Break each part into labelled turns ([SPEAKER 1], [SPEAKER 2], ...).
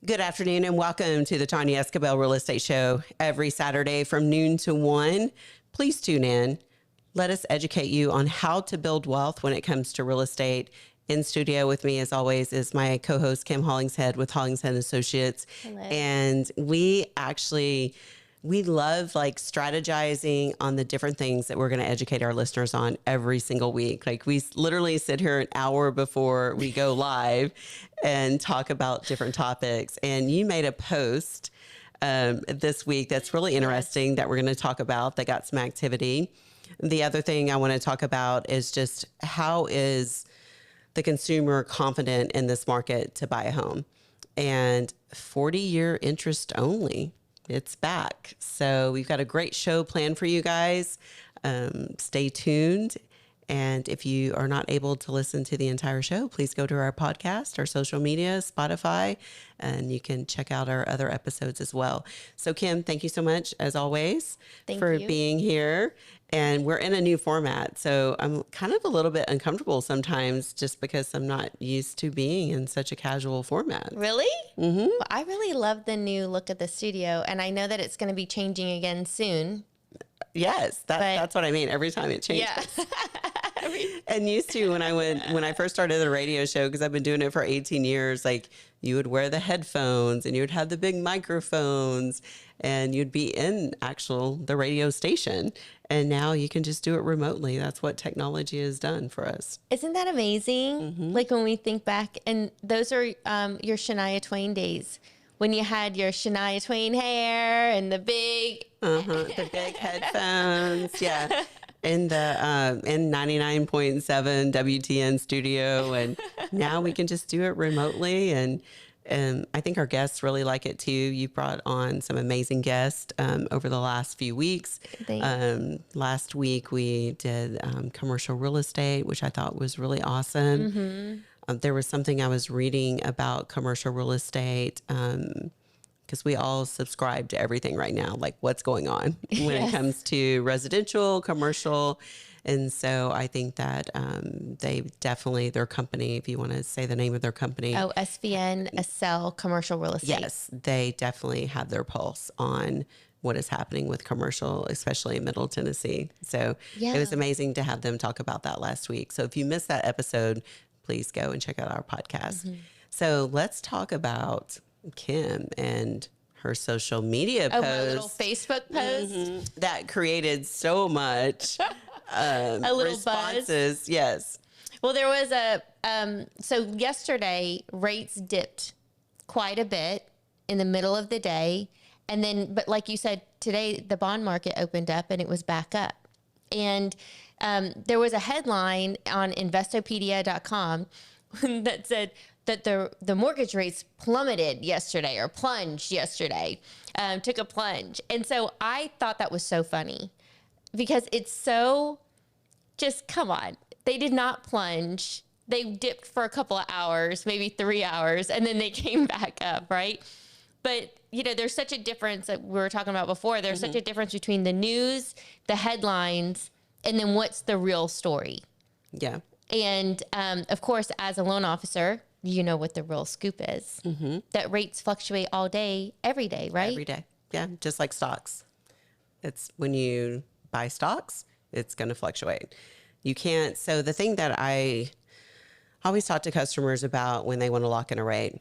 [SPEAKER 1] Good afternoon and welcome to the Tonya Esquibel Real Estate Show every Saturday from noon to 1. Please tune in. Let us educate you on how to build wealth when it comes to real estate. In studio with me, as always, is my co-host, Kim Hollingshead with Hollingshead Associates.
[SPEAKER 2] Hello.
[SPEAKER 1] And we love like strategizing on the different things that we're going to educate our listeners on every single week. Like we literally sit here an hour before we go live and talk about different topics. And you made a post this week that's really interesting that we're going to talk about that got some activity. The other thing I want to talk about is just how is the consumer confident in this market to buy a home, and 40-year interest only. It's back. So we've got a great show planned for you guys. Stay tuned. And if you are not able to listen to the entire show, please go to our podcast, our social media, Spotify, and you can check out our other episodes as well. So Kim, thank you so much as always for being here. And we're in a new format. So I'm kind of a little bit uncomfortable sometimes just because I'm not used to being in such a casual format.
[SPEAKER 2] Really?
[SPEAKER 1] Mm-hmm.
[SPEAKER 2] Well, I really love the new look of the studio, and I know that it's going to be changing again soon.
[SPEAKER 1] Yes, that's what I mean. Every time it changes.
[SPEAKER 2] Yeah.
[SPEAKER 1] And used to when I first started the radio show, because I've been doing it for 18 years, like you would wear the headphones and you would have the big microphones and you'd be in the radio station. And now you can just do it remotely. That's what technology has done for us.
[SPEAKER 2] Isn't that amazing?
[SPEAKER 1] Mm-hmm.
[SPEAKER 2] Like when we think back, and those are your Shania Twain days, when you had your Shania Twain hair and the big
[SPEAKER 1] headphones. Yeah. In the in 99.7 WTN studio, and now we can just do it remotely, and I think our guests really like it too. You brought on some amazing guests over the last few weeks. Last week we did commercial real estate, which I thought was really awesome.
[SPEAKER 2] Mm-hmm.
[SPEAKER 1] There was something I was reading about commercial real estate. Because we all subscribe to everything right now, like what's going on when it comes to residential, commercial. And so I think that they definitely, their company, if you want to say the name of their company.
[SPEAKER 2] Oh, SVN, Sell Commercial Real Estate.
[SPEAKER 1] Yes, they definitely have their pulse on what is happening with commercial, especially in Middle Tennessee. So it was amazing to have them talk about that last week. So if you missed that episode, please go and check out our podcast. Mm-hmm. So let's talk about Kim and her social media post.
[SPEAKER 2] Her little Facebook post.
[SPEAKER 1] That created so much
[SPEAKER 2] a little
[SPEAKER 1] responses.
[SPEAKER 2] Buzz.
[SPEAKER 1] Yes.
[SPEAKER 2] Well, there was so yesterday rates dipped quite a bit in the middle of the day. And then, but like you said, today the bond market opened up and it was back up. And there was a headline on investopedia.com that said that the mortgage rates plummeted yesterday, or plunged yesterday, took a plunge. And so I thought that was so funny because it's so just, come on. They did not plunge. They dipped for a couple of hours, maybe 3 hours, and then they came back up, right? But, you know, there's such a difference that we were talking about before. There's such a difference between the news, the headlines, and then what's the real story.
[SPEAKER 1] Yeah.
[SPEAKER 2] And, of course, as a loan officer, you know what the real scoop is. Mm-hmm. That rates fluctuate all day, every day, right?
[SPEAKER 1] Every day. Yeah, just like stocks. It's when you buy stocks, it's going to fluctuate. You can't. So the thing that I always talk to customers about when they want to lock in a rate,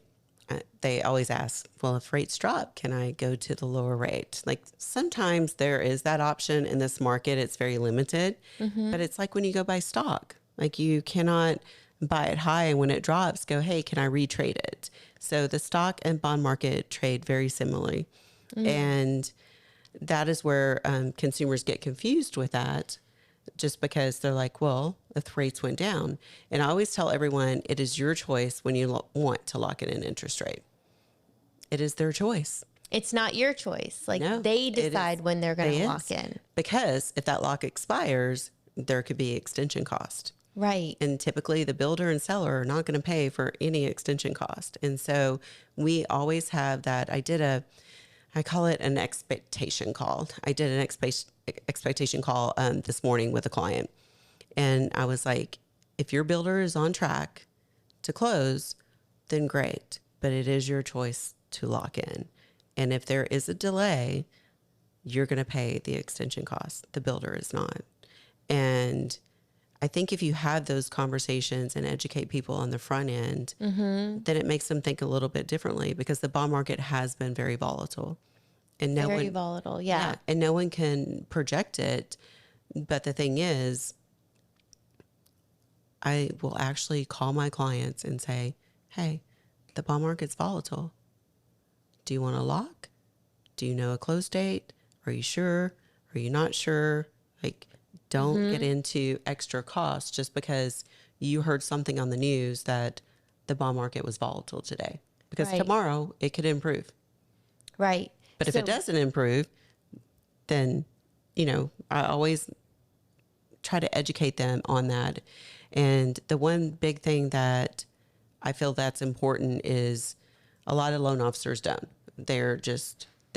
[SPEAKER 1] they always ask, well, if rates drop, can I go to the lower rate? Like sometimes there is that option in this market. It's very limited, but it's like when you go buy stock, like you cannot buy it high, and when it drops, go, hey, can I retrade it? So the stock and bond market trade very similarly. And that is where consumers get confused with that, just because they're like, well, if rates went down. And I always tell everyone, it is your choice when you want to lock in an interest rate. It is their choice.
[SPEAKER 2] It's not your choice. Like they decide when they're going to lock in.
[SPEAKER 1] Because if that lock expires, there could be extension cost.
[SPEAKER 2] Right.
[SPEAKER 1] And typically the builder and seller are not going to pay for any extension cost. And so we always have that. I call it an expectation call. I did an expectation call this morning with a client. And I was like, if your builder is on track to close, then great. But it is your choice to lock in. And if there is a delay, you're going to pay the extension cost. The builder is not. And I think if you have those conversations and educate people on the front end, then it makes them think a little bit differently, because the bond market has been very volatile. And
[SPEAKER 2] Very volatile. Yeah.
[SPEAKER 1] and no one can project it. But the thing is, I will actually call my clients and say, hey, the bond market's volatile. Do you want to lock? Do you know a close date? Are you sure? Are you not sure? Like, don't get into extra costs just because you heard something on the news that the bond market was volatile today. Because tomorrow it could improve.
[SPEAKER 2] Right.
[SPEAKER 1] But if it doesn't improve, then, I always try to educate them on that. And the one big thing that I feel that's important is a lot of loan officers don't. They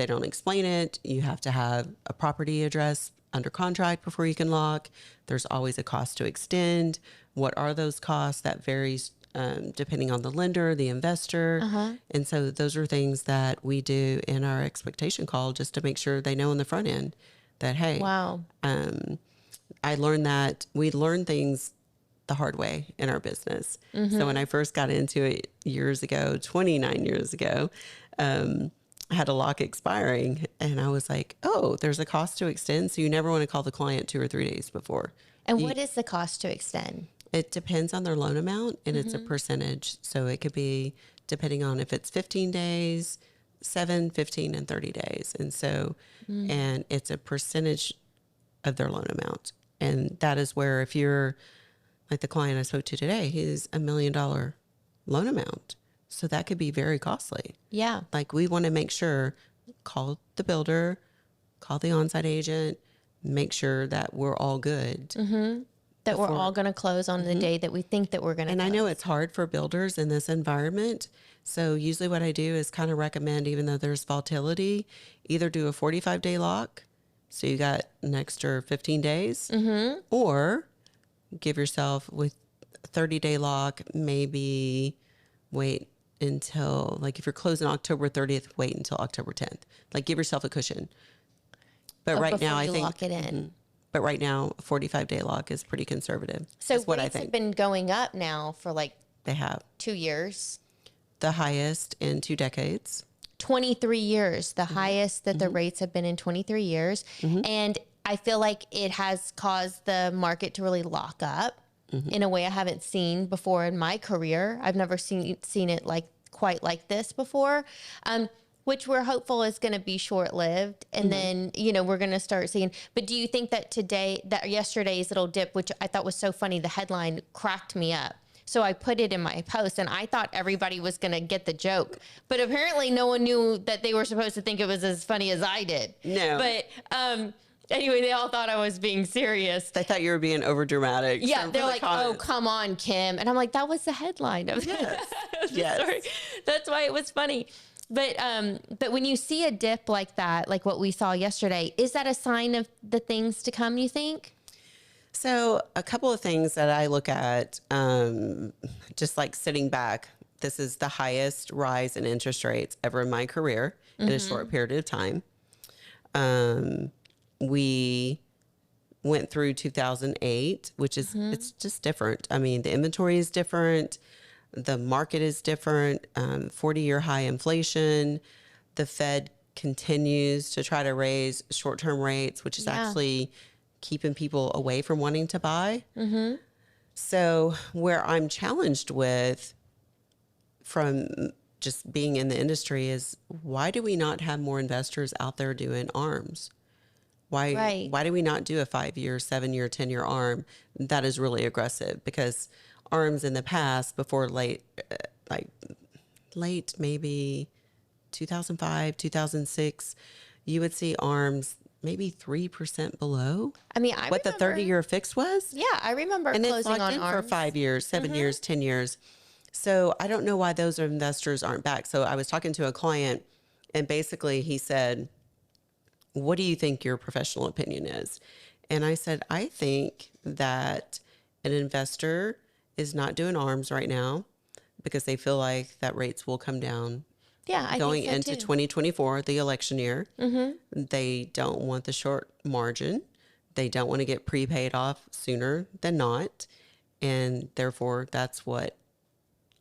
[SPEAKER 1] don't explain it. You have to have a property address under contract before you can lock. There's always a cost to extend. What are those costs? That varies depending on the lender, the investor. And so those are things that we do in our expectation call just to make sure they know on the front end that, hey, I learned that we learn things the hard way in our business. So when I first got into it years ago, 29 years ago, I had a lock expiring and I was like, oh, there's a cost to extend. So you never want to call the client 2 or 3 days before.
[SPEAKER 2] And what is the cost to extend?
[SPEAKER 1] It depends on their loan amount, and it's a percentage. So it could be depending on if it's 15 days, 7, 15, and 30 days. And so, and it's a percentage of their loan amount. And that is where, if you're like the client I spoke to today, he's $1 million loan amount. So that could be very costly.
[SPEAKER 2] Yeah.
[SPEAKER 1] Like, we want to make sure, call the builder, call the on-site agent, make sure that we're all good.
[SPEAKER 2] That we're all going to close on the day that we think that we're going to.
[SPEAKER 1] And I know it's hard for builders in this environment. So usually what I do is kind of recommend, even though there's volatility, either do a 45-day lock. So you got an extra 15 days, or give yourself with a 30-day lock, maybe wait until, like, if you're closing October 30th, wait until October 10th. Like, give yourself a cushion. But right now, I think
[SPEAKER 2] lock it in.
[SPEAKER 1] But right now, a 45-day lock is pretty conservative.
[SPEAKER 2] So
[SPEAKER 1] what I
[SPEAKER 2] rates
[SPEAKER 1] think.
[SPEAKER 2] have been going up now for like
[SPEAKER 1] They have
[SPEAKER 2] 2 years.
[SPEAKER 1] the highest in 2 decades.
[SPEAKER 2] 23 years, the highest that the rates have been in 23 years. And I feel like it has caused the market to really lock up in a way I haven't seen before in my career. I've never seen it like quite like this before. Which we're hopeful is going to be short-lived. And then, we're going to start seeing. But do you think that yesterday's little dip, which I thought was so funny, the headline cracked me up. So I put it in my post, and I thought everybody was going to get the joke. But apparently no one knew that they were supposed to think it was as funny as I did.
[SPEAKER 1] No.
[SPEAKER 2] But anyway, they all thought I was being serious.
[SPEAKER 1] They thought you were being over dramatic.
[SPEAKER 2] Yeah, they're like, oh, come on, Kim. And I'm like, that was the headline of
[SPEAKER 1] Yes.
[SPEAKER 2] Sorry. That's why it was funny. But when you see a dip like that, like what we saw yesterday, is that a sign of the things to come, you think?
[SPEAKER 1] So a couple of things that I look at, just like sitting back, this is the highest rise in interest rates ever in my career in a short period of time. We went through 2008, which is, it's just different. I mean, the inventory is different. The market is different, 40-year high inflation. The Fed continues to try to raise short-term rates, which is actually keeping people away from wanting to buy. So where I'm challenged with from just being in the industry is, why do we not have more investors out there doing ARMs? Why do we not do a 5-year, 7-year, 10-year ARM that is really aggressive? Because ARMs in the past, before late maybe 2005, 2006, you would see ARMs maybe 3% below.
[SPEAKER 2] I mean,
[SPEAKER 1] what the 30-year fix was.
[SPEAKER 2] Yeah, I remember
[SPEAKER 1] and
[SPEAKER 2] closing
[SPEAKER 1] it's locked
[SPEAKER 2] on
[SPEAKER 1] in
[SPEAKER 2] ARMs
[SPEAKER 1] for 5 years, 7 years, 10 years. So I don't know why those investors aren't back. So I was talking to a client, and basically he said, what do you think your professional opinion is? And I said, I think that an investor is not doing ARMs right now because they feel like that rates will come down
[SPEAKER 2] Yeah, I
[SPEAKER 1] going
[SPEAKER 2] think so
[SPEAKER 1] into
[SPEAKER 2] too.
[SPEAKER 1] 2024, the election year. They don't want the short margin. They don't want to get prepaid off sooner than not. And therefore, that's what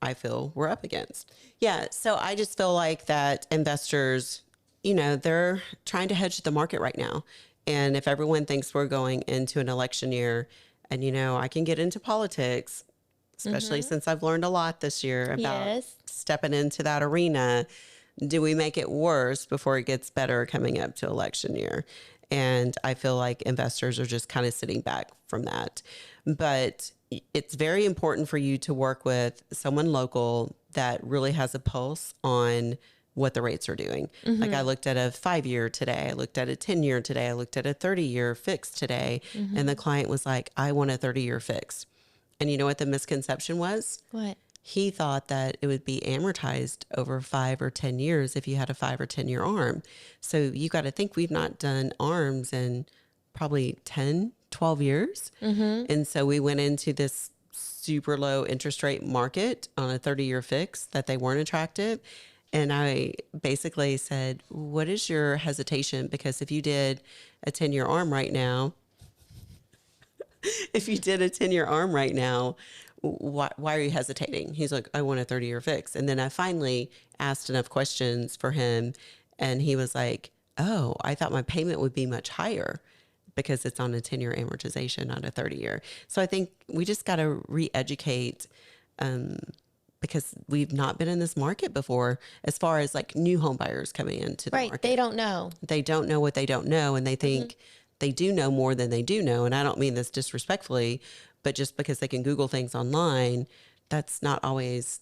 [SPEAKER 1] I feel we're up against. Yeah. So I just feel like that investors, they're trying to hedge the market right now. And if everyone thinks we're going into an election year, and, I can get into politics, especially since I've learned a lot this year about
[SPEAKER 2] Yes.
[SPEAKER 1] stepping into that arena. Do we make it worse before it gets better coming up to election year? And I feel like investors are just kind of sitting back from that. But it's very important for you to work with someone local that really has a pulse on what the rates are doing. Like I looked at a 5-year today, I looked at a 10-year today, I looked at a 30-year fixed today, and the client was like, I want a 30-year fixed. And you know what the misconception was?
[SPEAKER 2] What?
[SPEAKER 1] He thought that it would be amortized over 5 or 10 years if you had a 5 or 10 year arm. So you got to think we've not done arms in probably 10, 12 years. And so we went into this super low interest rate market on a 30-year fix that they weren't attractive. And I basically said, what is your hesitation? Because if you did a 10-year arm right now, why are you hesitating? He's like, I want a 30-year fix. And then I finally asked enough questions for him. And he was like, oh, I thought my payment would be much higher because it's on a 10-year amortization, not a 30-year. So I think we just got to re-educate because we've not been in this market before as far as like new home buyers coming into the market.
[SPEAKER 2] They don't know.
[SPEAKER 1] They don't know what they don't know. And they think they do know more than they do know. And I don't mean this disrespectfully, but just because they can Google things online, that's not always,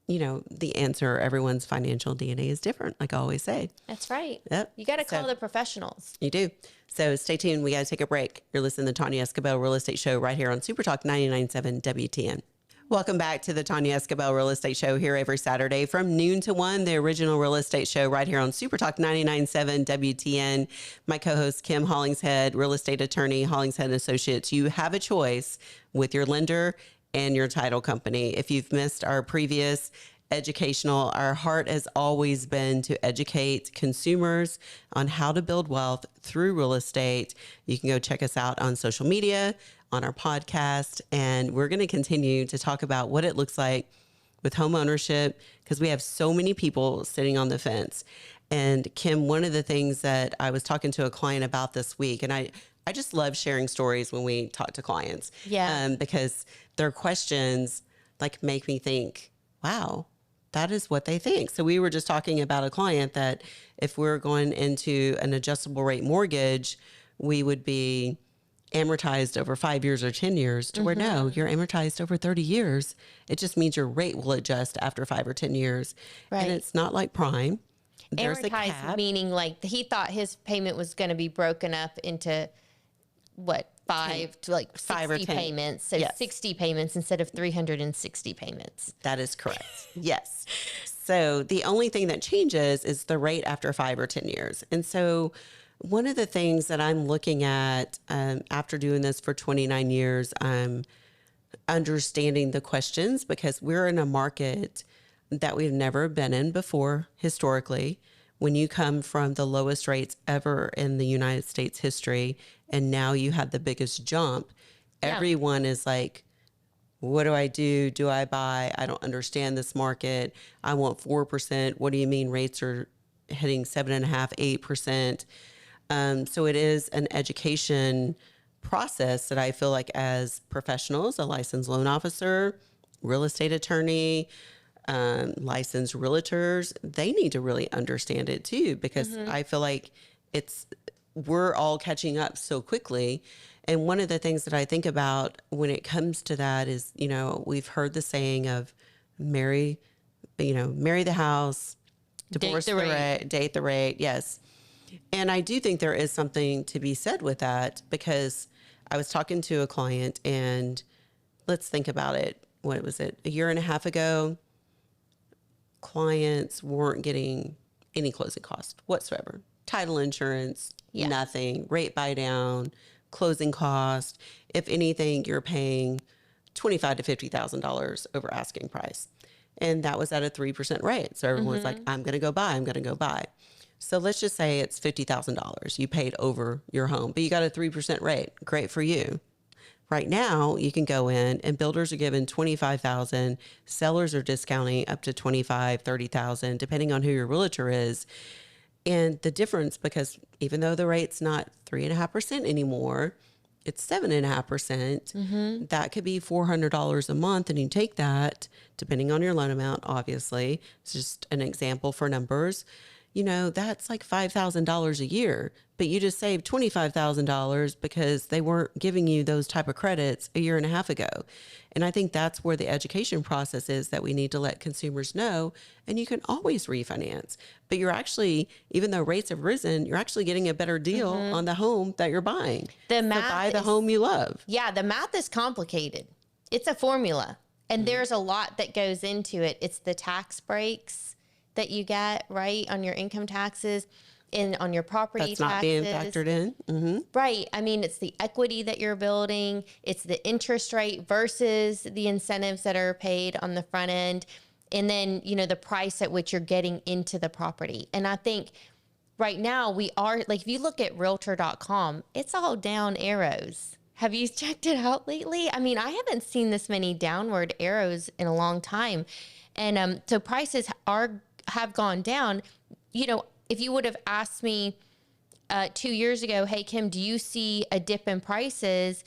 [SPEAKER 1] the answer. Everyone's financial DNA is different, like I always say.
[SPEAKER 2] That's right.
[SPEAKER 1] Yep.
[SPEAKER 2] You got to call the professionals.
[SPEAKER 1] You do. So stay tuned. We got to take a break. You're listening to the Tonya Esquibel Real Estate Show right here on Super Talk 99.7 WTN. Welcome back to the Tonya Esquibel Real Estate Show here every Saturday from noon to 1, the original real estate show right here on Super Talk 99.7 WTN. My co-host, Kim Hollingshead, real estate attorney, Hollingshead Associates. You have a choice with your lender and your title company. If you've missed our previous educational, our heart has always been to educate consumers on how to build wealth through real estate. You can go check us out on social media, on our podcast, and we're going to continue to talk about what it looks like with home ownership because we have so many people sitting on the fence. And Kim, one of the things that I was talking to a client about this week, and I just love sharing stories when we talk to clients, because their questions like make me think, wow, that is what they think. So we were just talking about a client that if we're going into an adjustable rate mortgage, we would be amortized over 5 years or 10 years to where no, you're amortized over 30 years. It just means your rate will adjust after 5 or 10 years. Right. And it's not like prime. There's a cap.
[SPEAKER 2] Meaning like he thought his payment was going to be broken up into what, 5 to like
[SPEAKER 1] 5 or
[SPEAKER 2] 60
[SPEAKER 1] 10
[SPEAKER 2] payments. So 60 payments instead of 360 payments.
[SPEAKER 1] That is correct. Yes. So the only thing that changes is the rate after 5 or 10 years. And so one of the things that I'm looking at after doing this for 29 years, I'm understanding the questions because we're in a market that we've never been in before historically. When you come from the lowest rates ever in the United States history, and now you have the biggest jump, everyone is like, what do I do? Do I buy? I don't understand this market. I want 4%. What do you mean rates are hitting 7.5%, 8%? So it is an education process that I feel like as professionals, a licensed loan officer, real estate attorney, licensed realtors, they need to really understand it too, because I feel like we're all catching up so quickly. And one of the things that I think about when it comes to that is, we've heard the saying of marry the house, divorce the rate, date the rate. Yes. And I do think there is something to be said with that, because I was talking to a client, and let's think about it. What was it? A year and a half ago, clients weren't getting any closing costs whatsoever. Title insurance, nothing, rate buy down, closing cost. If anything, you're paying $25,000 to $50,000 over asking price. And that was at a 3% rate. So everyone was like, I'm going to go buy. I'm going to go buy. So let's just say it's $50,000. You paid over your home, but you got a 3% rate. Great for you. Right now, you can go in and builders are giving $25,000. Sellers are discounting up to $25,000, $30,000, depending on who your realtor is. And the difference, because even though the rate's not 3.5% anymore, it's 7.5%. That could be $400 a month. And you take that, depending on your loan amount, obviously, it's just an example for numbers. You know, that's like $5,000 a year, but you just saved $25,000 because they weren't giving you those type of credits a year and a half ago. And I think that's where the education process is that we need to let consumers know. And you can always refinance, but you're actually, even though rates have risen, you're actually getting a better deal on the home that you're buying.
[SPEAKER 2] The math
[SPEAKER 1] buy the home you love.
[SPEAKER 2] Yeah, the math is complicated. It's a formula, and there's a lot that goes into it. It's the tax breaks that you get, right, on your income taxes and on your property
[SPEAKER 1] That's
[SPEAKER 2] taxes.
[SPEAKER 1] not being factored in.
[SPEAKER 2] Right. I mean, it's the equity that you're building. It's the interest rate versus the incentives that are paid on the front end. And then, you know, the price at which you're getting into the property. And I think right now we are, like, if you look at realtor.com, it's all down arrows. Have you checked it out lately? I mean, I haven't seen this many downward arrows in a long time. And so prices have gone down. You know, if you would have asked me 2 years ago, hey, Kim, do you see a dip in prices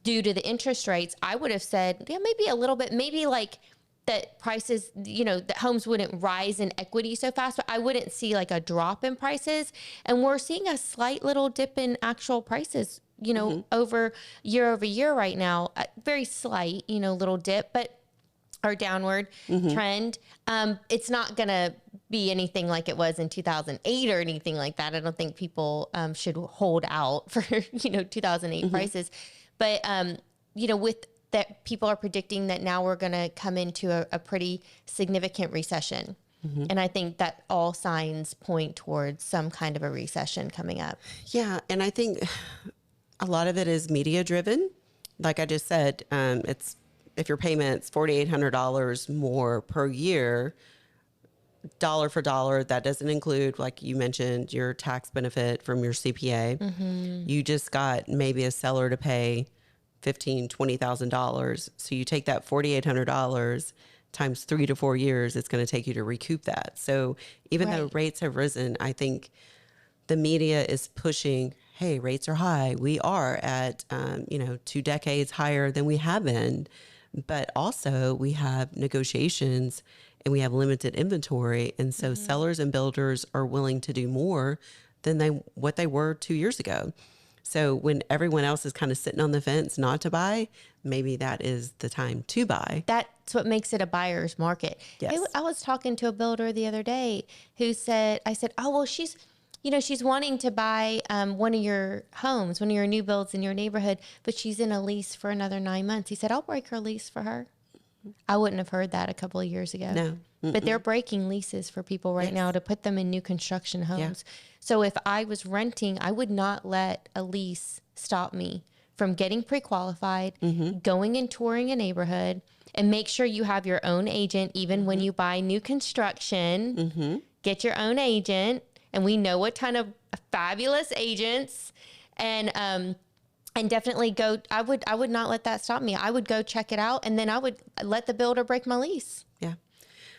[SPEAKER 2] due to the interest rates? I would have said, yeah, maybe a little bit, maybe like that prices, you know, that homes wouldn't rise in equity so fast, but I wouldn't see like a drop in prices. And we're seeing a slight little dip in actual prices, you know, over year right now, very slight, you know, little dip, but our downward trend. It's not going to be anything like it was in 2008 or anything like that. I don't think people should hold out for, you know, 2008 prices. But, you know, with that, people are predicting that now we're going to come into a pretty significant recession. And I think that all signs point towards some kind of a recession coming up.
[SPEAKER 1] Yeah. And I think a lot of it is media driven. Like I just said, if your payment's $4,800 more per year, dollar for dollar, that doesn't include, like you mentioned, your tax benefit from your CPA. You just got maybe a seller to pay $15,000, $20,000. So you take that $4,800 times 3 to 4 years, it's going to take you to recoup that. So even though rates have risen, I think the media is pushing, hey, rates are high. We are at, 2 decades higher than we have been. But also we have negotiations and we have limited inventory. And so sellers and builders are willing to do more than what they were 2 years ago. So when everyone else is kind of sitting on the fence not to buy, maybe that is the time to buy.
[SPEAKER 2] That's what makes it a buyer's market.
[SPEAKER 1] Yes.
[SPEAKER 2] I was talking to a builder the other day who said, oh, well, she's wanting to buy one of your homes, one of your new builds in your neighborhood, but she's in a lease for another 9 months. He said, I'll break her lease for her. I wouldn't have heard that a couple of years ago.
[SPEAKER 1] No.
[SPEAKER 2] But they're breaking leases for people right now to put them in new construction homes. Yeah. So if I was renting, I would not let a lease stop me from getting pre-qualified, going and touring a neighborhood, and make sure you have your own agent, even when you buy new construction. Get your own agent. And we know a ton of fabulous agents, and definitely go. I would not let that stop me. I would go check it out, and then I would let the builder break my lease.
[SPEAKER 1] Yeah.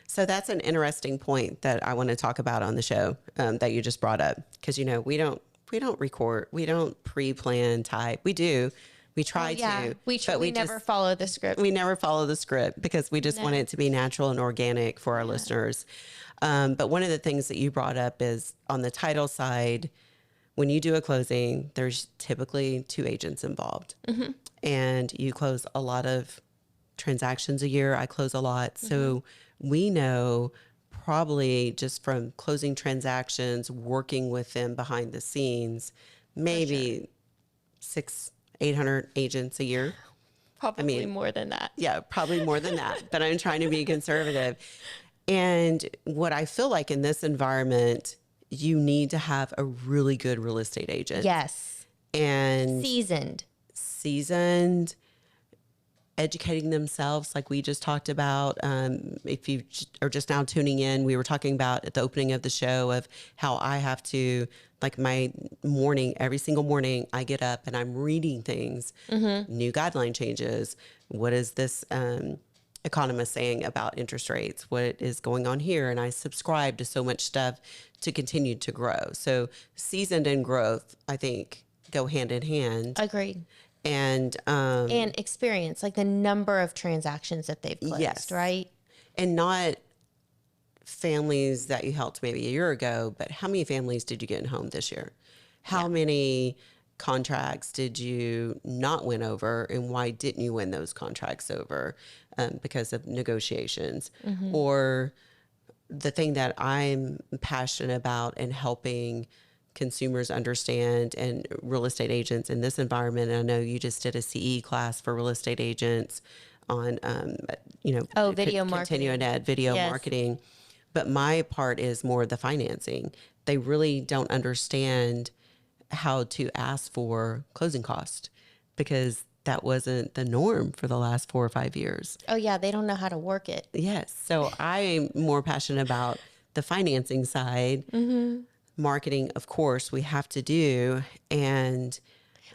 [SPEAKER 1] So that's an interesting point that I want to talk about on the show that you just brought up, because we don't record, we don't pre-plan type. We do. We try to.
[SPEAKER 2] We never follow the script.
[SPEAKER 1] We never follow the script because we just want it to be natural and organic for our listeners. But one of the things that you brought up is on the title side, when you do a closing, there's typically 2 agents involved. And you close a lot of transactions a year. I close a lot. So we know probably just from closing transactions, working with them behind the scenes, maybe 600-800 agents a year.
[SPEAKER 2] Probably more than that.
[SPEAKER 1] Yeah, probably more than that. But I'm trying to be conservative. And what I feel like in this environment, you need to have a really good real estate agent.
[SPEAKER 2] Yes.
[SPEAKER 1] And
[SPEAKER 2] seasoned.
[SPEAKER 1] educating themselves, like we just talked about. If you are just now tuning in, we were talking about at the opening of the show of how I have to, like my morning, every single morning, I get up and I'm reading things, new guideline changes. What is this economist saying about interest rates? What is going on here? And I subscribe to so much stuff to continue to grow. So seasoned and growth, I think, go hand in hand.
[SPEAKER 2] Agreed.
[SPEAKER 1] And
[SPEAKER 2] experience, like the number of transactions that they've closed,
[SPEAKER 1] yes.
[SPEAKER 2] right?
[SPEAKER 1] And not families that you helped maybe a year ago, but how many families did you get in home this year? How many contracts did you not win over, and why didn't you win those contracts over? Because of negotiations. Or the thing that I'm passionate about and helping consumers understand, and real estate agents in this environment. And I know you just did a CE class for real estate agents on,
[SPEAKER 2] video marketing.
[SPEAKER 1] Continuing ed, video marketing. But my part is more the financing. They really don't understand how to ask for closing cost, because that wasn't the norm for the last 4 or 5 years.
[SPEAKER 2] Oh yeah, they don't know how to work it.
[SPEAKER 1] Yes. So I'm more passionate about the financing side. Marketing, of course, we have to do. And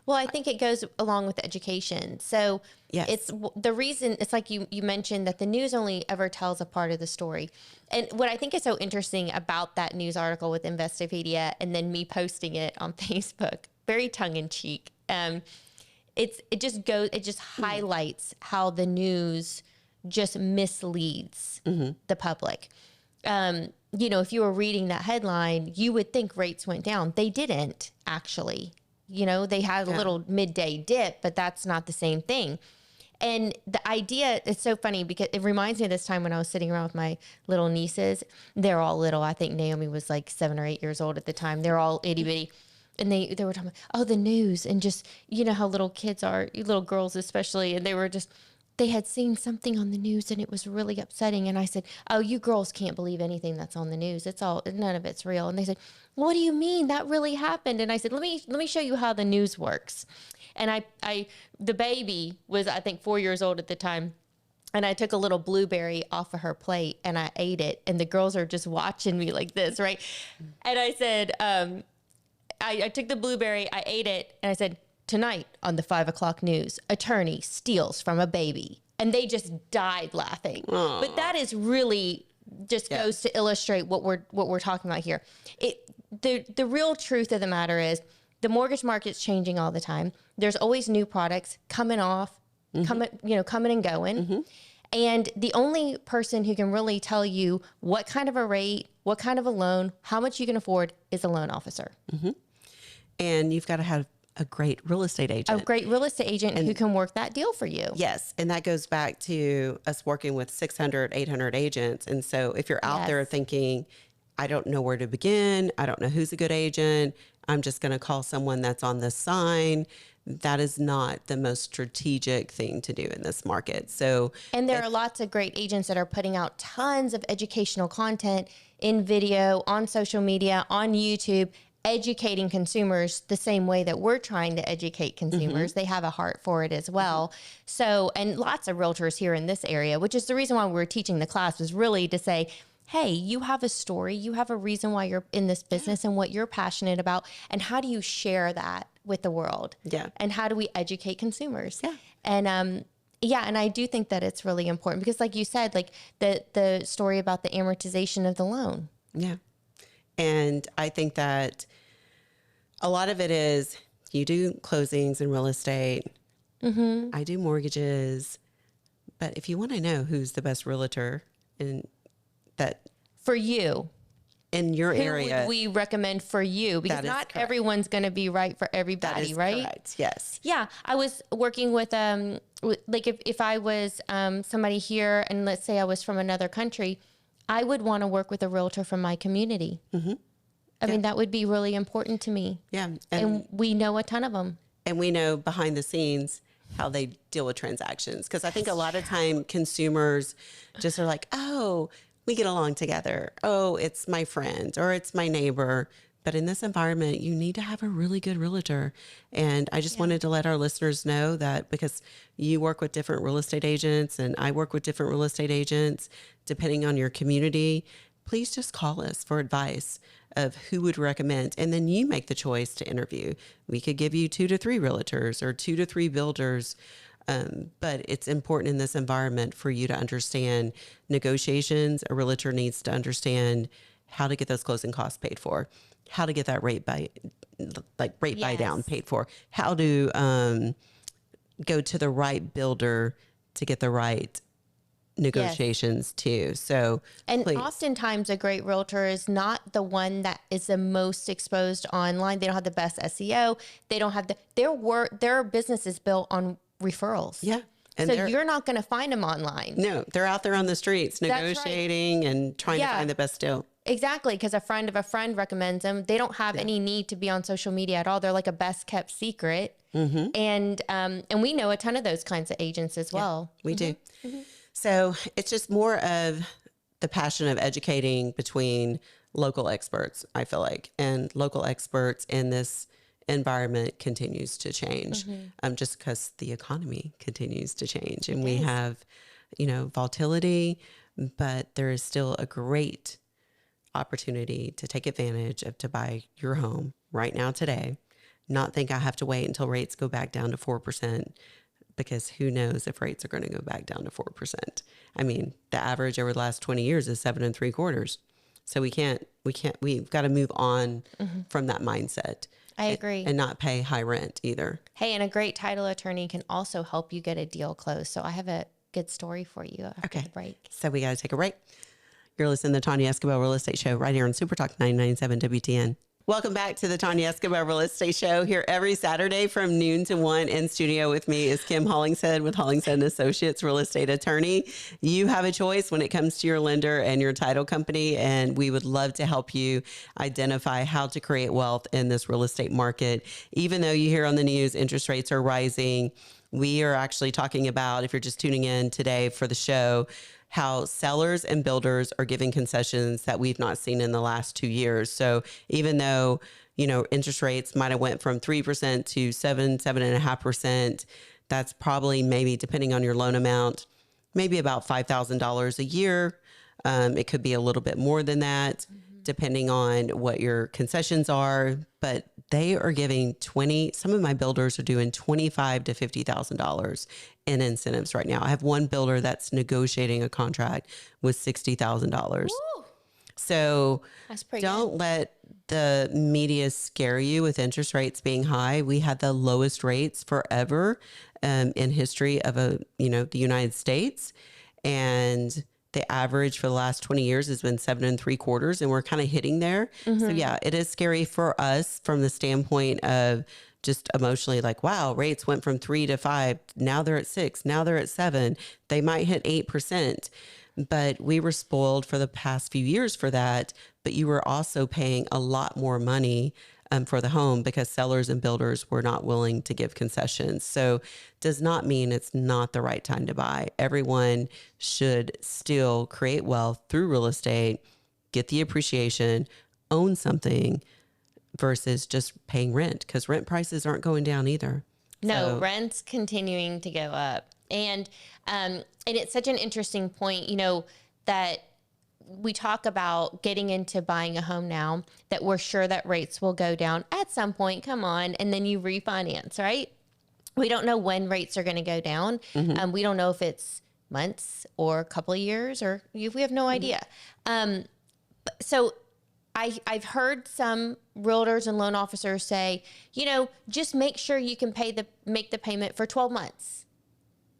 [SPEAKER 2] well, I think it goes along with education. So
[SPEAKER 1] yes.
[SPEAKER 2] It's the reason, it's like you mentioned that the news only ever tells a part of the story. And what I think is so interesting about that news article with Investopedia and then me posting it on Facebook, very tongue in cheek. It just highlights how the news just misleads the public. If you were reading that headline, you would think rates went down. They didn't actually. They had a little midday dip, but that's not the same thing. And the idea, it's so funny because it reminds me of this time when I was sitting around with my little nieces. They're all little. I think Naomi was like 7 or 8 years old at the time. They're all itty bitty. And they were talking about, the news, and just, how little kids are, little girls especially. And they had seen something on the news and it was really upsetting. And I said, oh, you girls can't believe anything that's on the news. None of it's real. And they said, what do you mean? That really happened? And I said, let me show you how the news works. And the baby was, I think, 4 years old at the time. And I took a little blueberry off of her plate and I ate it. And the girls are just watching me like this, right? And I said, I took the blueberry, I ate it, and I said, tonight on the 5 o'clock news, attorney steals from a baby. And they just died laughing. Aww. But that is really just goes to illustrate what we're talking about here. The real truth of the matter is the mortgage market's changing all the time. There's always new products coming off, coming and going. And the only person who can really tell you what kind of a rate, what kind of a loan, how much you can afford is a loan officer.
[SPEAKER 1] And you've got to have a great real estate agent.
[SPEAKER 2] A great real estate agent who can work that deal for you.
[SPEAKER 1] Yes. And that goes back to us working with 600, 800 agents. And so if you're out there thinking, I don't know where to begin, I don't know who's a good agent, I'm just going to call someone that's on the sign, that is not the most strategic thing to do in this market. And
[SPEAKER 2] there are lots of great agents that are putting out tons of educational content in video, on social media, on YouTube, educating consumers the same way that we're trying to educate consumers. They have a heart for it as well. So, and lots of realtors here in this area, which is the reason why we're teaching the class, was really to say, hey, you have a story, you have a reason why you're in this business and what you're passionate about. And how do you share that with the world? And how do we educate consumers? And, and I do think that it's really important because, like you said, like the story about the amortization of the loan.
[SPEAKER 1] And I think that a lot of it is you do closings in real estate. I do mortgages. But if you want to know who's the best realtor
[SPEAKER 2] for you
[SPEAKER 1] in your
[SPEAKER 2] who
[SPEAKER 1] area,
[SPEAKER 2] would we recommend for you? Because not everyone's going to be right for everybody,
[SPEAKER 1] that is
[SPEAKER 2] right?
[SPEAKER 1] Correct. Yes.
[SPEAKER 2] Yeah. I was working with, like if I was somebody here and let's say I was from another country, I would want to work with a realtor from my community. I mean, that would be really important to me. And we know a ton of them.
[SPEAKER 1] And we know behind the scenes how they deal with transactions. Because I think a lot of time consumers just are like, oh, we get along together. Oh, it's my friend or it's my neighbor. But in this environment, you need to have a really good realtor. And I just wanted to let our listeners know that because you work with different real estate agents and I work with different real estate agents, depending on your community, please just call us for advice of who would recommend. And then you make the choice to interview. We could give you 2 to 3 realtors or 2 to 3 builders. But it's important in this environment for you to understand negotiations. A realtor needs to understand how to get those closing costs paid for, how to get that rate buy down paid for, how to go to the right builder to get the right negotiations too. So,
[SPEAKER 2] and
[SPEAKER 1] please.
[SPEAKER 2] Oftentimes a great realtor is not the one that is the most exposed online. They don't have the best SEO. They don't have their business is built on referrals.
[SPEAKER 1] Yeah. And
[SPEAKER 2] so you're not going to find them online.
[SPEAKER 1] No, they're out there on the streets negotiating and trying to find the best deal.
[SPEAKER 2] Exactly. Because a friend of a friend recommends them. They don't have any need to be on social media at all. They're like a best kept secret. And we know a ton of those kinds of agents as well.
[SPEAKER 1] We do. So it's just more of the passion of educating between local experts, I feel like, and local experts in this environment continues to change just because the economy continues to change and we have, volatility, but there is still a great opportunity to take advantage of to buy your home right now today, not think I have to wait until rates go back down to 4%. Because who knows if rates are going to go back down to 4%. I mean, the average over the last 20 years is 7.75%. So we've got to move on from that mindset.
[SPEAKER 2] I agree.
[SPEAKER 1] And not pay high rent either.
[SPEAKER 2] Hey, and a great title attorney can also help you get a deal closed. So I have a good story for you after the break.
[SPEAKER 1] So we got to take a break. You're listening to the Tonya Esquibel Real Estate Show right here on Super Talk 99.7 WTN. Welcome back to the Tonya Esquibel Real Estate Show, here every Saturday from noon to 1. In studio with me is Kim Hollingshead with Hollingshead & Associates Real Estate Attorney. You have a choice when it comes to your lender and your title company, and we would love to help you identify how to create wealth in this real estate market. Even though you hear on the news interest rates are rising, we are actually talking about, if you're just tuning in today for the show, how sellers and builders are giving concessions that we've not seen in the last 2 years. So even though, interest rates might have went from 3% to 7.5%, that's probably maybe, depending on your loan amount, maybe about $5,000 a year. It could be a little bit more than that, depending on what your concessions are, but they are giving some of my builders are doing $25,000 to $50,000 in incentives right now. I have one builder that's negotiating a contract with $60,000. So don't let the media scare you with interest rates being high. We had the lowest rates forever in history of the United States. And the average for the last 20 years has been 7.75%, and we're kind of hitting there. So yeah, it is scary for us from the standpoint of just emotionally, like, wow, rates went from 3 to 5. Now they're at 6. Now they're at 7. They might hit 8%. But we were spoiled for the past few years for that. But you were also paying a lot more money for the home because sellers and builders were not willing to give concessions. So does not mean it's not the right time to buy. Everyone should still create wealth through real estate, get the appreciation, own something versus just paying rent, because rent prices aren't going down either.
[SPEAKER 2] No, rent's continuing to go up. And it's such an interesting point, that we talk about getting into buying a home now, that we're sure that rates will go down at some point. Come on. And then you refinance, right? We don't know when rates are going to go down. We don't know if it's months or a couple of years, or we have no idea. So I've heard some realtors and loan officers say, just make sure you can make the payment for 12 months.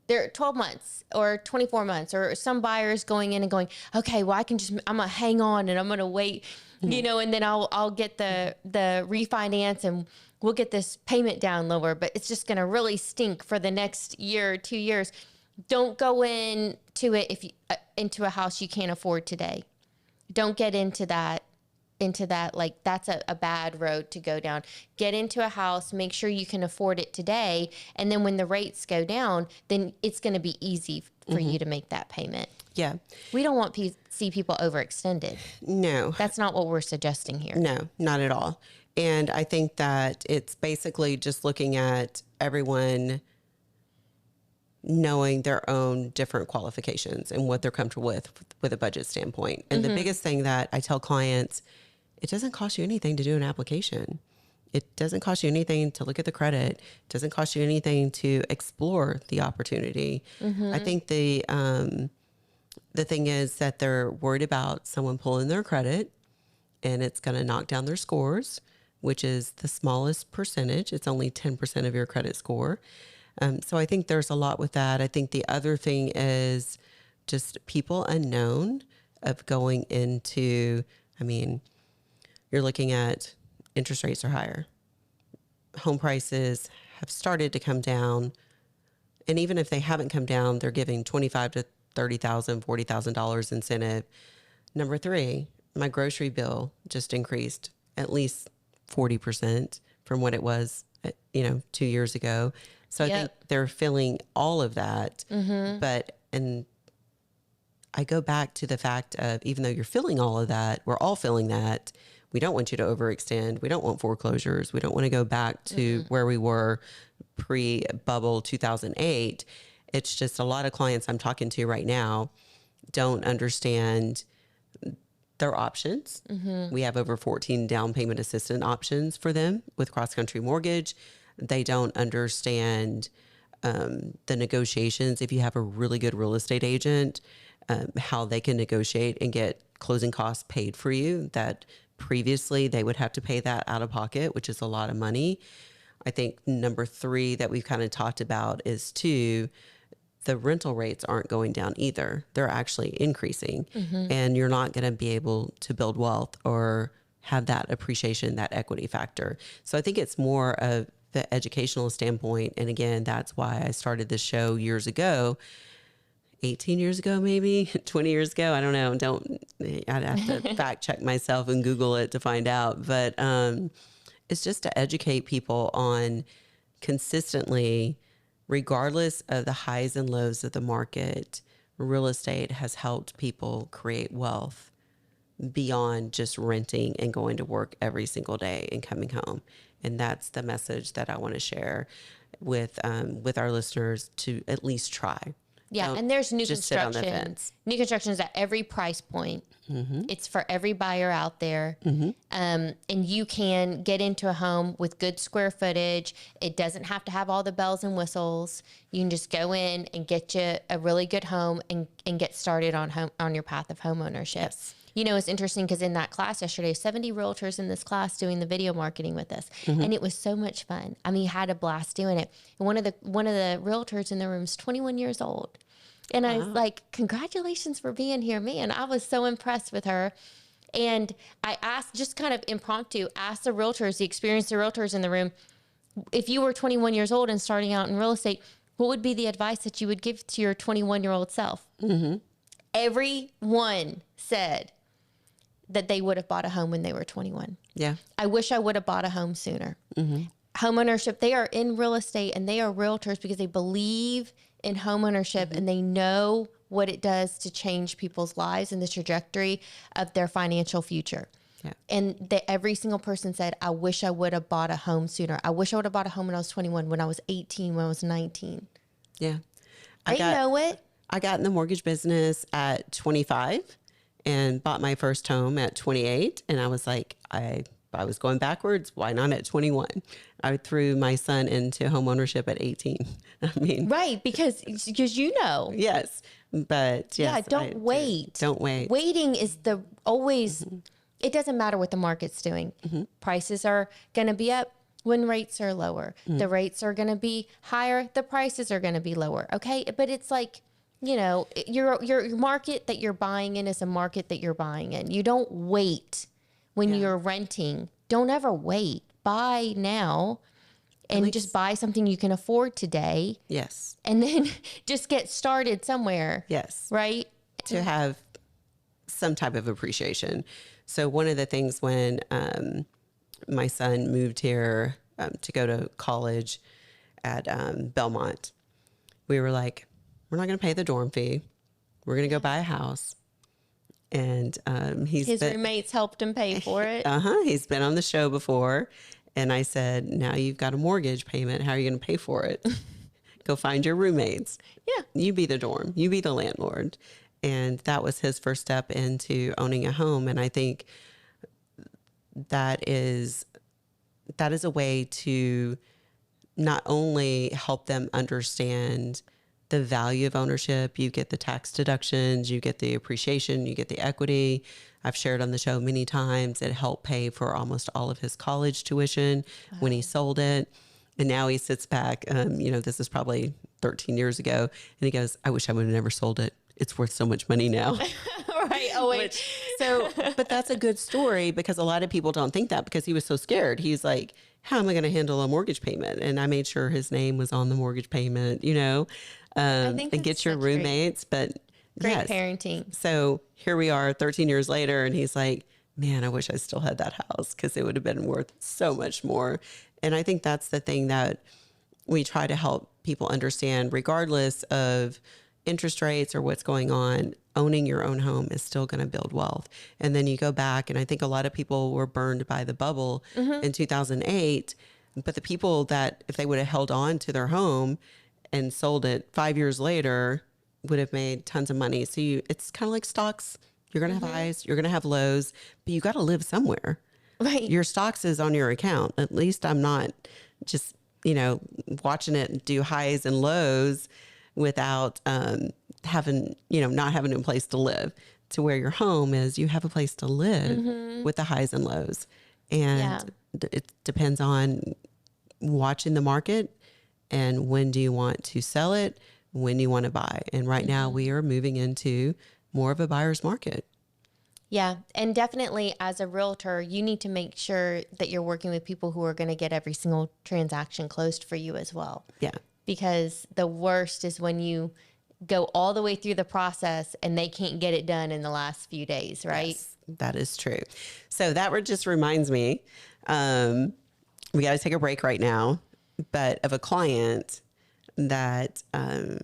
[SPEAKER 2] They're 12 months or 24 months, or some buyers going in and going, okay, well, I'm going to hang on and I'm going to wait, and then I'll get the refinance and we'll get this payment down lower, but it's just going to really stink for the next year or 2 years. Don't go into it into a house you can't afford today. Don't get into that, like that's a bad road to go down. Get into a house, make sure you can afford it today. And then when the rates go down, then it's going to be easy for you to make that payment.
[SPEAKER 1] Yeah.
[SPEAKER 2] We don't want see people overextended.
[SPEAKER 1] No.
[SPEAKER 2] That's not what we're suggesting here.
[SPEAKER 1] No, not at all. And I think that it's basically just looking at everyone knowing their own different qualifications and what they're comfortable with a budget standpoint. And the biggest thing that I tell clients, it doesn't cost you anything to do an application. It doesn't cost you anything to look at the credit. It doesn't cost you anything to explore the opportunity. I think the thing is that they're worried about someone pulling their credit and it's going to knock down their scores, which is the smallest percentage. It's only 10% of your credit score. So I think there's a lot with that. I think the other thing is just people unknown of going into, I mean, you're looking at interest rates are higher. Home prices have started to come down. And even if they haven't come down, they're giving $25,000 to $30,000, $40,000 incentive. Number three, my grocery bill just increased at least 40% from what it was, 2 years ago. So I think they're feeling all of that. But, and I go back to the fact of, even though you're feeling all of that, we're all feeling that. We don't want you to overextend. We don't want foreclosures. We don't want to go back to where we were pre-bubble 2008. It's just a lot of clients I'm talking to right now don't understand their options. We have over 14 down payment assistance options for them with cross-country mortgage. They don't understand the negotiations. If you have a really good real estate agent, how they can negotiate and get closing costs paid for you, that previously they would have to pay that out of pocket, which is a lot of money. I think number three that we've kind of talked about is too, the rental rates aren't going down either. They're actually increasing, and you're not going to be able to build wealth or have that appreciation, that equity factor. So I think it's more of the educational standpoint. And again, that's why I started this show years ago, 18 years ago, maybe 20 years ago. I don't know. I'd have to fact check myself and Google it to find out. But it's just to educate people on consistently, regardless of the highs and lows of the market, real estate has helped people create wealth beyond just renting and going to work every single day and coming home. And that's the message that I want to share with our listeners, to at least try.
[SPEAKER 2] Yeah,
[SPEAKER 1] Don't
[SPEAKER 2] and there's new
[SPEAKER 1] just sit on the
[SPEAKER 2] construction.
[SPEAKER 1] fence.
[SPEAKER 2] New construction is at every price point. It's for every buyer out there. And you can get into a home with good square footage. It doesn't have to have all the bells and whistles. You can just go in and get you a really good home and get started on your path of home ownership.
[SPEAKER 1] Yes.
[SPEAKER 2] It's interesting because in that class yesterday, 70 realtors in this class doing the video marketing with us. And it was so much fun. I mean, you had a blast doing it. And one of the realtors in the room is 21 years old. And I was like, congratulations for being here, man. I was so impressed with her. And I asked, just kind of impromptu, asked the realtors, the experienced realtors in the room, if you were 21 years old and starting out in real estate, what would be the advice that you would give to your 21-year-old self? Everyone said that they would have bought a home when they were 21.
[SPEAKER 1] Yeah.
[SPEAKER 2] I wish I would have bought a home sooner. Home ownership, they are in real estate and they are realtors because they believe in home ownership and they know what it does to change people's lives and the trajectory of their financial future.
[SPEAKER 1] Yeah.
[SPEAKER 2] And every single person said, I wish I would have bought a home sooner. I wish I would have bought a home when I was 21, when I was 18, when I was 19.
[SPEAKER 1] Yeah.
[SPEAKER 2] They know it.
[SPEAKER 1] I got in the mortgage business at 25 and bought my first home at 28. And I was like, I was going backwards. Why not at 21? I threw my son into home ownership at 18. I mean,
[SPEAKER 2] right. Because
[SPEAKER 1] yes, but yes,
[SPEAKER 2] yeah, don't wait.
[SPEAKER 1] Don't wait.
[SPEAKER 2] Waiting is always, it doesn't matter what the market's doing. Prices are going to be up when rates are lower. The rates are going to be higher. The prices are going to be lower. Okay. But it's like, your market that you're buying in is a market that you're buying in. You don't wait when you're renting. Don't ever wait. Buy now and just buy something you can afford today.
[SPEAKER 1] Yes.
[SPEAKER 2] And then just get started somewhere.
[SPEAKER 1] Yes.
[SPEAKER 2] Right?
[SPEAKER 1] To have some type of appreciation. So one of the things when my son moved here to go to college at Belmont, we were like, we're not going to pay the dorm fee. We're going to go buy a house. And
[SPEAKER 2] his roommates helped him pay for it.
[SPEAKER 1] He's been on the show before. And I said, now you've got a mortgage payment. How are you going to pay for it? Go find your roommates.
[SPEAKER 2] Yeah.
[SPEAKER 1] You be the dorm. You be the landlord. And that was his first step into owning a home. And I think that is a way to not only help them understand the value of ownership. You get the tax deductions, you get the appreciation, you get the equity. I've shared on the show many times it helped pay for almost all of his college tuition when he sold it. And now he sits back, this is probably 13 years ago, and he goes, I wish I would have never sold it. It's worth so much money now.
[SPEAKER 2] Right. Oh, wait.
[SPEAKER 1] But that's a good story because a lot of people don't think that because he was so scared. He's like, how am I going to handle a mortgage payment? And I made sure his name was on the mortgage payment, and get your roommates. But
[SPEAKER 2] great parenting.
[SPEAKER 1] So here we are 13 years later, and he's like, man, I wish I still had that house because it would have been worth so much more. And I think that's the thing that we try to help people understand, regardless of interest rates or what's going on. Owning your own home is still going to build wealth. And then you go back, and I think a lot of people were burned by the bubble in 2008. But the people that, if they would have held on to their home and sold it 5 years later, would have made tons of money. So it's kind of like stocks. You're going to have highs, you're going to have lows, but you got to live somewhere.
[SPEAKER 2] Right.
[SPEAKER 1] Your stocks is on your account. At least I'm not just, watching it do highs and lows without having, not having a place to live. To where your home is, you have a place to live with the highs and lows. And it depends on watching the market and when do you want to sell it, when do you want to buy. And right now we are moving into more of a buyer's market.
[SPEAKER 2] Yeah. And definitely as a realtor, you need to make sure that you're working with people who are going to get every single transaction closed for you as well.
[SPEAKER 1] Yeah.
[SPEAKER 2] Because the worst is when you go all the way through the process and they can't get it done in the last few days, right?
[SPEAKER 1] Yes, that is true. So that just reminds me, we got to take a break right now, but of a client that a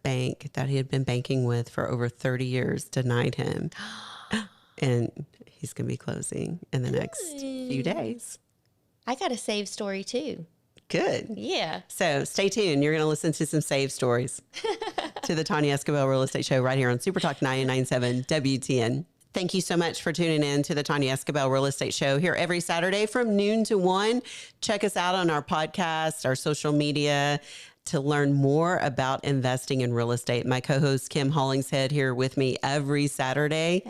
[SPEAKER 1] bank that he had been banking with for over 30 years denied him. And he's going to be closing in the next few days.
[SPEAKER 2] I got a save story too.
[SPEAKER 1] Good.
[SPEAKER 2] Yeah.
[SPEAKER 1] So stay tuned. You're going to listen to some save stories to the Tonya Esquibel Real Estate Show right here on Super Talk 99.7 WTN. Thank you so much for tuning in to the Tonya Esquibel Real Estate Show here every Saturday from noon to 1. Check us out on our podcast, our social media, to learn more about investing in real estate. My co-host Kim Hollingshead here with me every Saturday.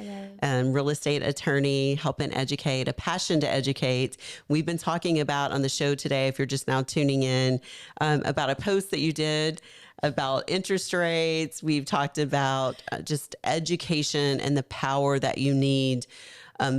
[SPEAKER 1] Real estate attorney, helping educate, a passion to educate. We've been talking about on the show today, if you're just now tuning in, about a post that you did about interest rates. We've talked about just education and the power that you need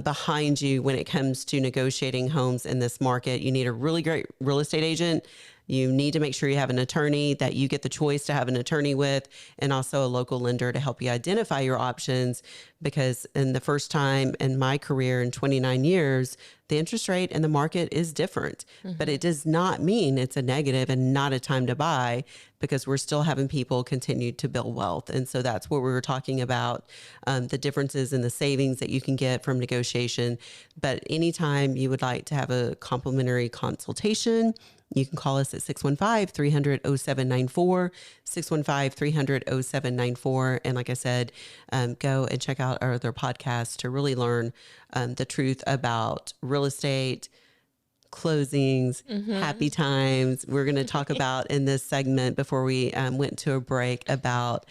[SPEAKER 1] behind you when it comes to negotiating homes in this market. You need a really great real estate agent. You need to make sure you have an attorney that you get the choice to have an attorney with, and also a local lender to help you identify your options. Because in the first time in my career in 29 years, the interest rate in the market is different, but it does not mean it's a negative and not a time to buy, because we're still having people continue to build wealth. And so that's what we were talking about, the differences in the savings that you can get from negotiation. But anytime you would like to have a complimentary consultation, you can call us at 615-300-0794, 615-300-0794. And like I said, go and check out our other podcasts to really learn the truth about real estate, closings, happy times. We're going to talk about in this segment before we went to a break about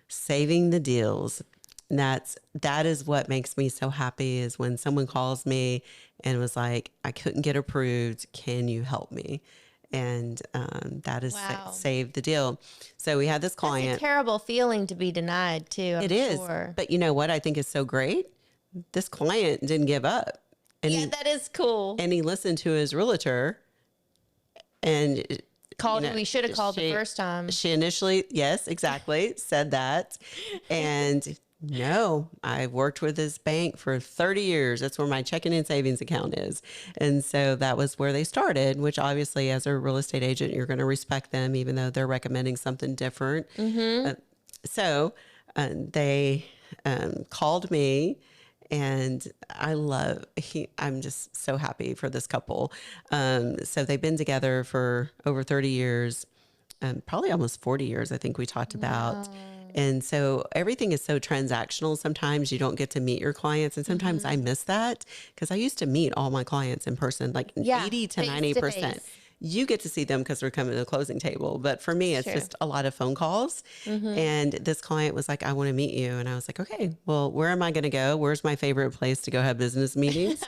[SPEAKER 1] saving the deals. And that is what makes me so happy, is when someone calls me and was like, I couldn't get approved. Can you help me? And that is save the deal. So we had this client.
[SPEAKER 2] That's a terrible feeling to be denied too.
[SPEAKER 1] It is. But you know what I think is so great? This client didn't give up. And
[SPEAKER 2] that is cool.
[SPEAKER 1] And he listened to his realtor and
[SPEAKER 2] called. We should have called the first time.
[SPEAKER 1] She initially, yes, exactly, said that. And no, I worked with this bank for 30 years. That's where my checking and savings account is. And so that was where they started, which obviously as a real estate agent, you're going to respect them, even though they're recommending something different. So They called me, and I'm just so happy for this couple. So they've been together for over 30 years, probably almost 40 years, I think we talked about.
[SPEAKER 2] Wow.
[SPEAKER 1] And so everything is so transactional. Sometimes you don't get to meet your clients. And sometimes I miss that because I used to meet all my clients in person, like
[SPEAKER 2] Yeah,
[SPEAKER 1] 80 to
[SPEAKER 2] face to
[SPEAKER 1] 90%.
[SPEAKER 2] face.
[SPEAKER 1] You get to see them because they're coming to the closing table. But for me, it's
[SPEAKER 2] True.
[SPEAKER 1] just a lot of phone calls. And this client was like, I want to meet you. And I was like, okay, well, where am I going to go? Where's my favorite place to go have business meetings?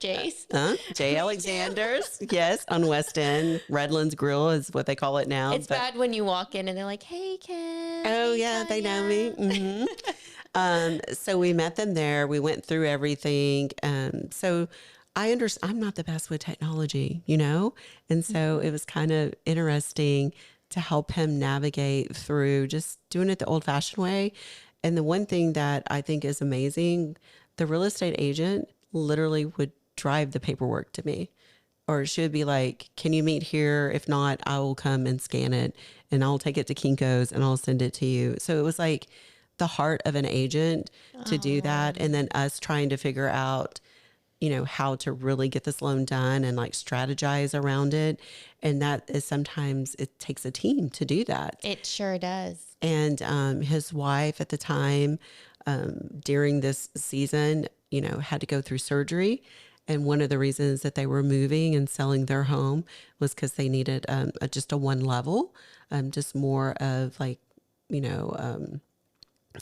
[SPEAKER 2] Jace.
[SPEAKER 1] J. Alexander's. Yes, on West End. Redlands Grill is what they call it now.
[SPEAKER 2] It's bad when you walk in and they're like, hey, Kim.
[SPEAKER 1] Oh,
[SPEAKER 2] Hey,
[SPEAKER 1] yeah, they know me.
[SPEAKER 2] Tonya."
[SPEAKER 1] So we met them there. We went through everything. So I understand I'm not the best with technology, you know? And so it was kind of interesting to help him navigate through just doing it the old fashioned way. And the one thing that I think is amazing, the real estate agent literally would drive the paperwork to me. Or she would be like, can you meet here? If not, I will come and scan it and I'll take it to Kinko's and I'll send it to you. So it was like the heart of an agent to do that. And then us trying to figure out, you know, how to really get this loan done and like strategize around it. And that is sometimes it takes a team to do that.
[SPEAKER 2] It sure does.
[SPEAKER 1] And his wife at the time, during this season, you know, had to go through surgery. And one of the reasons that they were moving and selling their home was because they needed just a one level, just more of like, you know,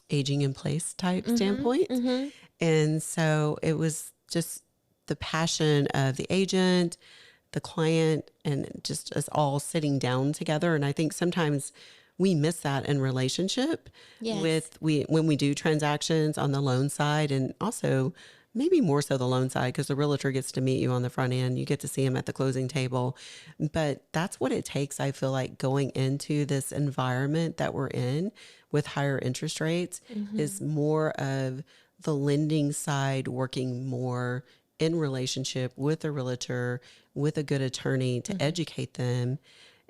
[SPEAKER 1] aging in place type standpoint. And so it was just the passion of the agent, the client, and just us all sitting down together. And I think sometimes we miss that in relationship
[SPEAKER 2] Yes.
[SPEAKER 1] when we do transactions on the loan side, and also maybe more so the loan side because the realtor gets to meet you on the front end. You get to see him at the closing table. But that's what it takes, I feel like, going into this environment that we're in with higher interest rates is more of the lending side working more in relationship with a realtor, with a good attorney to educate them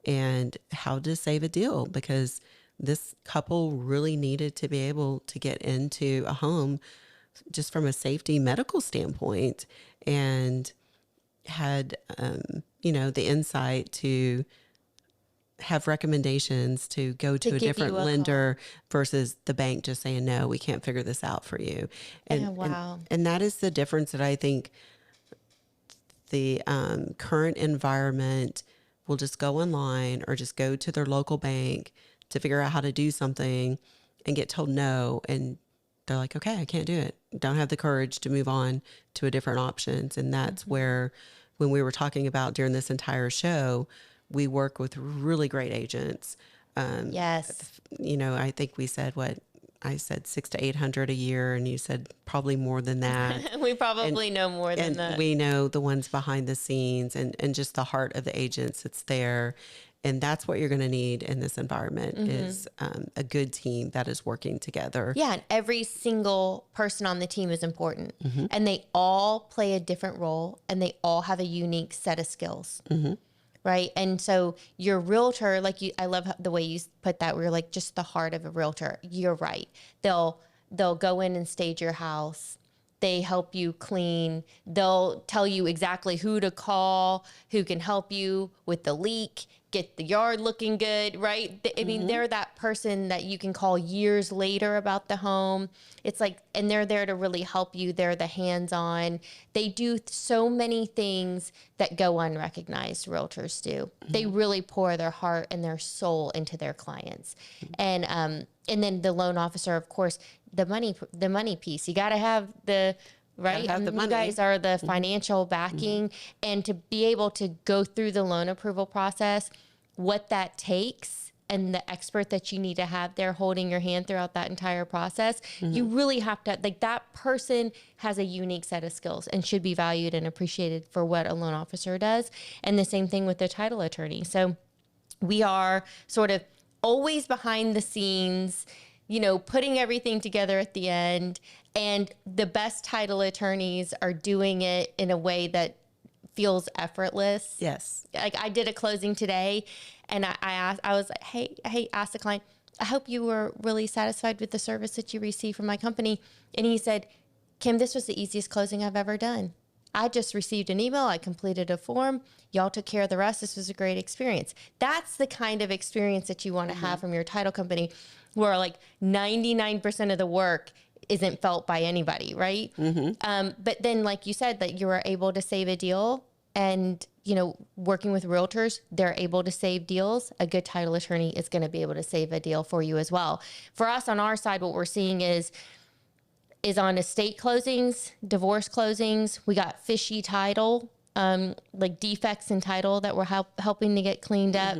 [SPEAKER 1] and how to save a deal, because this couple really needed to be able to get into a home just from a safety medical standpoint, and had, you know, the insight to have recommendations to go to a
[SPEAKER 2] give you
[SPEAKER 1] different
[SPEAKER 2] a
[SPEAKER 1] lender versus the bank just saying, no, we can't figure this out for you. And,
[SPEAKER 2] Yeah, wow.
[SPEAKER 1] and that is the difference that I think the current environment will just go online or just go to their local bank to figure out how to do something and get told no. And they're like, okay, I can't do it. Don't have the courage to move on to a different options. And that's where, when we were talking about during this entire show, we work with really great agents.
[SPEAKER 2] Yes.
[SPEAKER 1] You know, I think we said I said 600 to 800 a year, and you said probably more than that.
[SPEAKER 2] We probably know more than
[SPEAKER 1] And
[SPEAKER 2] that.
[SPEAKER 1] we know the ones behind the scenes and just the heart of the agents that's there. And that's what you're going to need in this environment is a good team that is working together.
[SPEAKER 2] Yeah, and every single person on the team is important. And they all play a different role and they all have a unique set of skills. Right. And so your realtor, like I love the way you put that, where you're like just the heart of a realtor. You're right. They'll go in and stage your house. They help you clean. They'll tell you exactly who to call, who can help you with the leak, get the yard looking good, right? I mean, they're that person that you can call years later about the home. It's like, and they're there to really help you. They're the hands-on. They do so many things that go unrecognized, realtors do. They really pour their heart and their soul into their clients. And then the loan officer, of course, the money piece. You got to have the right.
[SPEAKER 1] Have the
[SPEAKER 2] You
[SPEAKER 1] money.
[SPEAKER 2] guys are the financial backing, and to be able to go through the loan approval process, what that takes, and the expert that you need to have there holding your hand throughout that entire process. You really have to, like, that person has a unique set of skills and should be valued and appreciated for what a loan officer does. And the same thing with the title attorney. So we are sort of always behind the scenes, you know, putting everything together at the end. And the best title attorneys are doing it in a way that feels effortless.
[SPEAKER 1] Yes.
[SPEAKER 2] Like I did a closing today, and I was like, hey, asked the client, I hope you were really satisfied with the service that you received from my company. And he said, Kim, this was the easiest closing I've ever done. I just received an email. I completed a form. Y'all took care of the rest. This was a great experience. That's the kind of experience that you want to have from your title company, where like 99% of the work isn't felt by anybody, right? But then, like you said, that you were able to save a deal, and, you know, working with realtors, they're able to save deals. A good title attorney is going to be able to save a deal for you as well. For us on our side, what we're seeing is on estate closings, divorce closings. We got fishy title, like defects in title that we're helping to get cleaned up.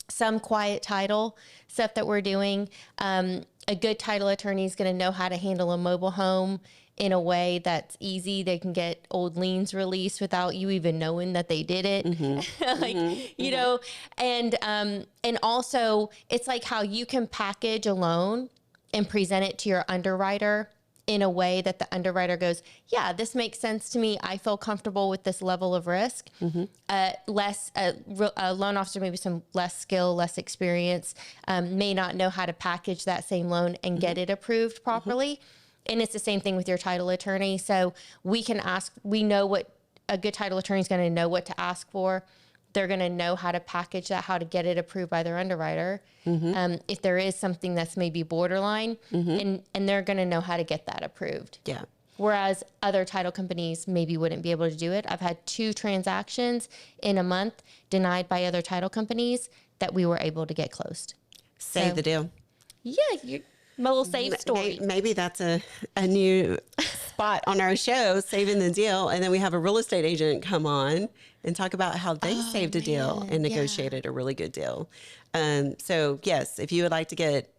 [SPEAKER 2] Some quiet title stuff that we're doing. A good title attorney is going to know how to handle a mobile home in a way that's easy. They can get old liens released without you even knowing that they did it. You know, and also it's like how you can package a loan and present it to your underwriter in a way that the underwriter goes, yeah, this makes sense to me. I feel comfortable with this level of risk. A loan officer, maybe some less skill, less experience, may not know how to package that same loan and get it approved properly. And it's the same thing with your title attorney. So we know what a good title attorney is going to know what to ask for. They're going to know how to package that, how to get it approved by their underwriter. If there is something that's maybe borderline, and they're going to know how to get that approved.
[SPEAKER 1] Yeah.
[SPEAKER 2] Whereas other title companies maybe wouldn't be able to do it. I've had 2 transactions in a month denied by other title companies that we were able to get closed.
[SPEAKER 1] Save the deal.
[SPEAKER 2] Yeah, my little save story.
[SPEAKER 1] Maybe that's a new spot on our show, saving the deal. And then we have a real estate agent come on and talk about how they saved a deal and negotiated a really good deal. So yes, if you would like to get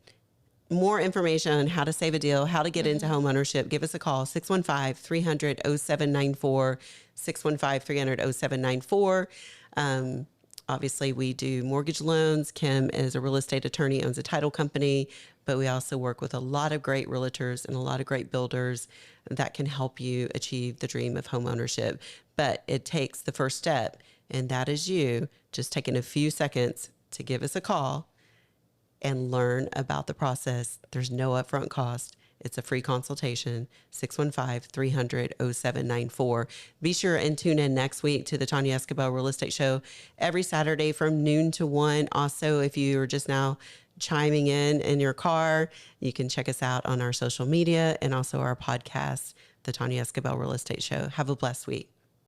[SPEAKER 1] more information on how to save a deal, how to get into home ownership, give us a call, 615-300-0794, 615-300-0794. Obviously, we do mortgage loans. Kim is a real estate attorney, owns a title company, but we also work with a lot of great realtors and a lot of great builders that can help you achieve the dream of home ownership. But it takes the first step, and that is you just taking a few seconds to give us a call and learn about the process. There's no upfront cost. It's a free consultation, 615-300-0794. Be sure and tune in next week to the Tonya Esquibel Real Estate Show every Saturday from noon to 1. Also, if you are just now chiming in your car, you can check us out on our social media and also our podcast, the Tonya Esquibel Real Estate Show. Have a blessed week.